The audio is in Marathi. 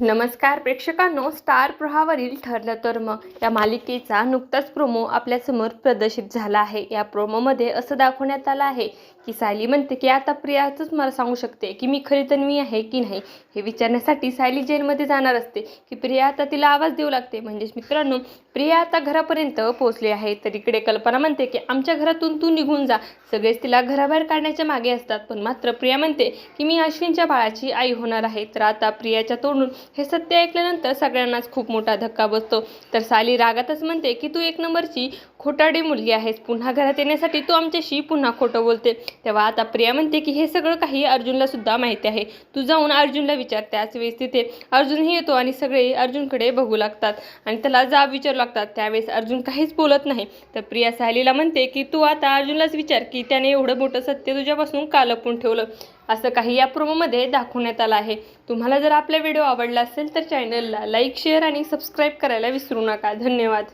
नमस्कार प्रेक्षकांनो, स्टार प्रवाहावरील ठरलं तर मग या मालिकेचा नुकताच प्रोमो आपल्यासमोर प्रदर्शित झाला आहे। या प्रोमोमध्ये असं दाखवण्यात आलं आहे की सायली म्हणते की आता प्रियाच मला सांगू शकते की मी खरी तन्वी आहे की नाही हे विचारण्यासाठी सायली जेलमध्ये जाणार असते की प्रिया आता तिला आवाज देऊ लागते। म्हणजेच मित्रांनो, प्रिया आता घरापर्यंत पोहोचली आहे। तर इकडे कल्पना म्हणते की आमच्या घरातून तू निघून जा। सगळेच तिला घराबाहेर काढण्याच्या मागे असतात, पण मात्र प्रिया म्हणते की मी अश्विनच्या बाळाची आई होणार आहे। तर आता प्रियाच्या तोंडून हे सत्य ऐकल्यानंतर सगळ्यांनाच खूप मोठा धक्का बसतो। तर सायली रागातच म्हणते की तू एक नंबरची खोटारडी मुलगी आहेस, पुन्हा घरात येण्यासाठी तू आमच्याशी पुन्हा खोटं बोलते। तेव्हा आता प्रिया म्हणते की हे सगळं काही अर्जुनला सुद्धा माहिती आहे, तू जाऊन अर्जुनला विचार। त्याच वेळेस तिथे अर्जुनही येतो आणि सगळे अर्जुनकडे बघू लागतात आणि त्याला जाब विचारू लागतात। त्यावेळेस अर्जुन काहीच बोलत नाही। तर प्रिया सायलीला म्हणते की तू आता अर्जुनलाच विचार की त्याने एवढं मोठं सत्य तुझ्यापासून का लपवून ठेवलं। असं काही या प्रोमोमध्ये दाखवण्यात आलं आहे। तुम्हाला जर आपला व्हिडिओ आवडला असेल तर चॅनलला लाईक, शेअर आणि सबस्क्राईब करायला विसरू नका। धन्यवाद।